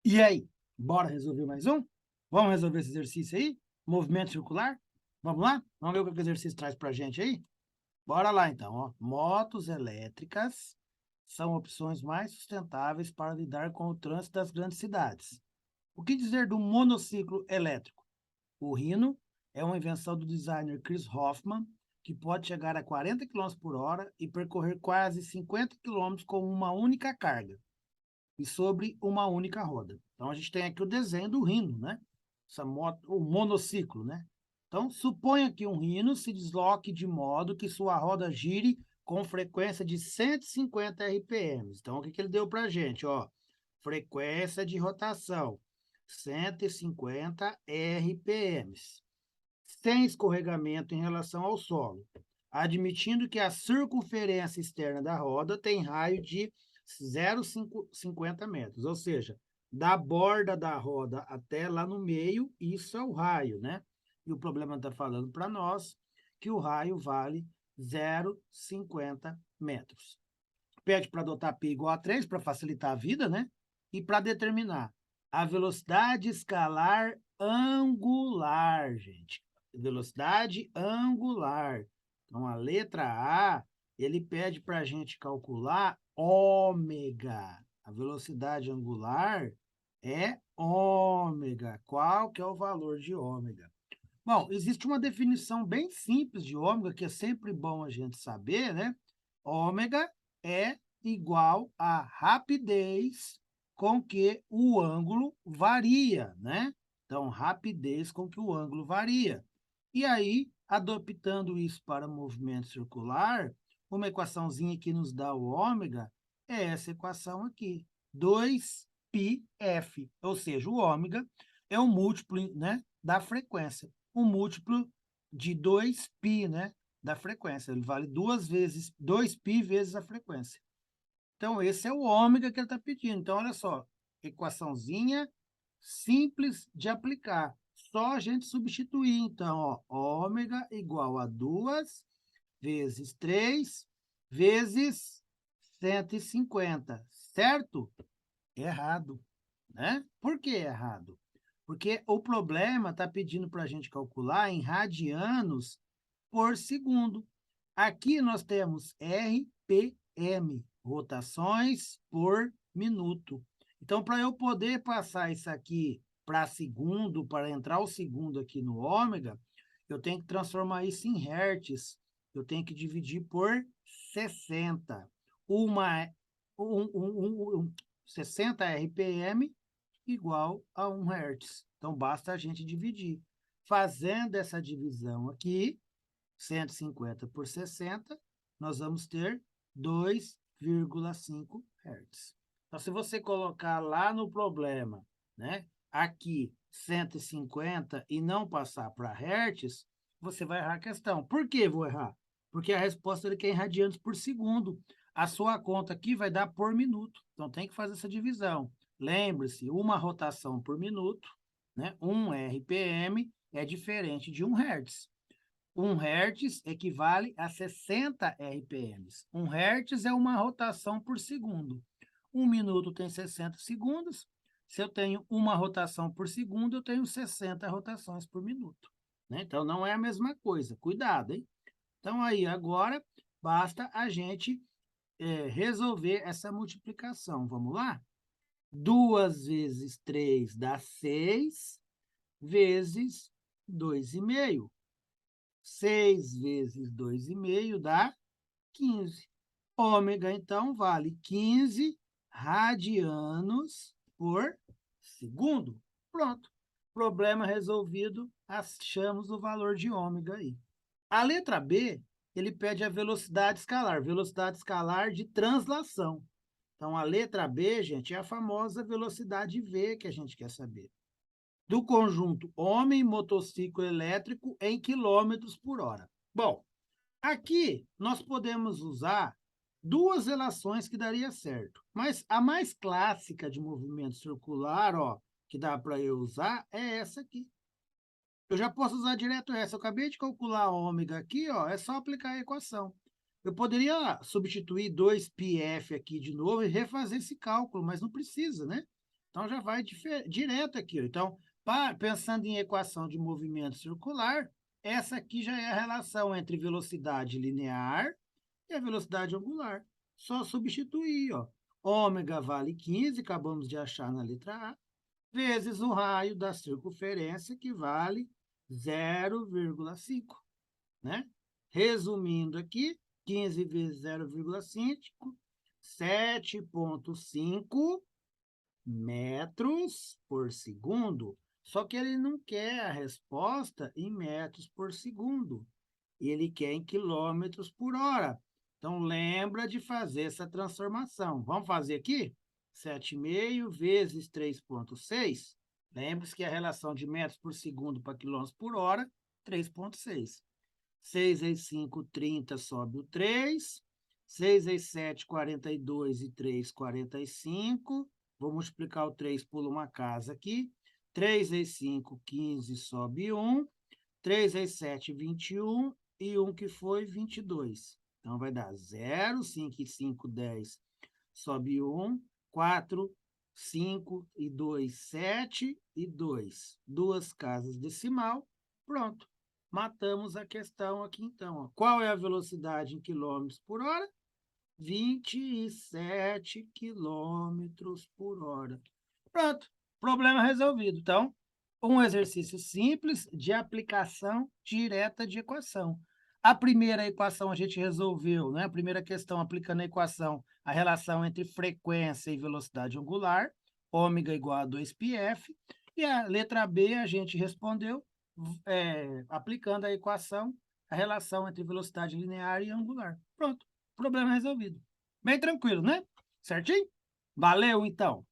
E aí, bora resolver mais um? Vamos resolver esse exercício aí? Movimento circular? Vamos lá? Vamos ver o que o exercício traz para a gente aí? Bora lá então, ó. Motos elétricas são opções mais sustentáveis para lidar com o trânsito das grandes cidades. O que dizer do monociclo elétrico? O Rhino é uma invenção do designer Chris Hoffman, que pode chegar a 40 quilômetros por hora e percorrer quase 50 quilômetros com uma única carga e sobre uma única roda. Então, a gente tem aqui o desenho do Rhino, né? Essa moto, o monociclo, né? Então, suponha que um Rhino se desloque de modo que sua roda gire com frequência de 150 RPM. Então, o que ele deu para a gente? Ó, frequência de rotação, 150 RPM, sem escorregamento em relação ao solo, admitindo que a circunferência externa da roda tem raio de 0,50 metros, ou seja, da borda da roda até lá no meio, isso é o raio, né? E o problema está falando para nós que o raio vale 0,50 metros. Pede para adotar π igual a 3 para facilitar a vida, né? E para determinar a velocidade escalar angular, gente. Velocidade angular. Então, a letra A, ele pede para a gente calcular ômega. A velocidade angular é ômega. Qual que é o valor de ômega? Bom, existe uma definição bem simples de ômega, que é sempre bom a gente saber, né? Ômega é igual à rapidez com que o ângulo varia, né? Então, rapidez com que o ângulo varia. E aí, adaptando isso para movimento circular, uma equaçãozinha que nos dá o ômega é essa equação aqui, 2πf, ou seja, o ômega é um múltiplo, né, da frequência, um múltiplo de 2π, né, da frequência. Ele vale 2π vezes a frequência. Então, esse é o ômega que ele está pedindo. Então, olha só, equaçãozinha simples de aplicar. Só a gente substituir. Então, ó, ômega igual a 2 vezes 3 vezes 150, certo? Errado, né? Por que errado? Porque o problema está pedindo para a gente calcular em radianos por segundo. Aqui nós temos RPM, rotações por minuto. Então, para eu poder passar isso aqui para segundo, para entrar o segundo aqui no ômega, eu tenho que transformar isso em hertz. Eu tenho que dividir por 60. Uma, 60 RPM igual a 1 Hz. Então, basta a gente dividir. Fazendo essa divisão aqui, 150 por 60, nós vamos ter 2,5 Hz. Então, se você colocar lá no problema, né, aqui 150 e não passar para Hertz, você vai errar a questão. Por que vou errar? Porque a resposta ele quer em radianos por segundo. A sua conta aqui vai dar por minuto. Então, tem que fazer essa divisão. Lembre-se, uma rotação por minuto, né, 1 RPM, é diferente de 1 Hz. 1 Hz equivale a 60 RPM. 1 Hz é uma rotação por segundo. 1 minuto tem 60 segundos. Se eu tenho uma rotação por segundo, eu tenho 60 rotações por minuto, né? Então, não é a mesma coisa. Cuidado, hein? Então, aí, agora, basta a gente resolver essa multiplicação. Vamos lá? 2 vezes 3 dá 6, vezes 2,5. 6 vezes 2,5 dá 15. Ômega, então, vale 15 radianos por segundo. Pronto. Problema resolvido, achamos o valor de ômega aí. A letra B, ele pede a velocidade escalar de translação. Então, a letra B, gente, é a famosa velocidade V que a gente quer saber. Do conjunto homem motociclo elétrico em quilômetros por hora. Bom, aqui nós podemos usar duas relações que daria certo, mas a mais clássica de movimento circular, ó, que dá para eu usar, é essa aqui. Eu já posso usar direto essa. Eu acabei de calcular a ômega aqui, ó, é só aplicar a equação. Eu poderia substituir 2πf aqui de novo e refazer esse cálculo, mas não precisa, né? Então, já vai direto aqui. Então, pensando em equação de movimento circular, essa aqui já é a relação entre velocidade linear e a velocidade angular. Só substituir, ó. Ômega vale 15, acabamos de achar na letra A, vezes o raio da circunferência, que vale 0,5, né? Resumindo aqui, 15 vezes 0,5, 7,5 metros por segundo. Só que ele não quer a resposta em metros por segundo. Ele quer em quilômetros por hora. Então, lembra de fazer essa transformação. Vamos fazer aqui? 7,5 vezes 3,6. Lembre-se que a relação de metros por segundo para quilômetros por hora, 3,6. 6 vezes 5, 30, sobe o 3. 6 vezes 7, 42 e 3, 45. Vou multiplicar o 3, pula uma casa aqui. 3 vezes 5, 15, sobe 1. 3 vezes 7, 21. E 1 que foi 22. Então, vai dar 0, 5 e 5, 10. Sobe 1, 4, 5 e 2, 7 e 2. Duas casas decimal, pronto. Matamos a questão aqui, então. Ó. Qual é a velocidade em quilômetros por hora? 27 quilômetros por hora. Pronto, problema resolvido. Então, um exercício simples de aplicação direta de equação. A primeira equação a gente resolveu, né? A primeira questão aplicando a equação, a relação entre frequência e velocidade angular, ômega igual a 2πf. E a letra B a gente respondeu aplicando a equação, a relação entre velocidade linear e angular. Pronto, problema resolvido. Bem tranquilo, né? Certinho? Valeu, então!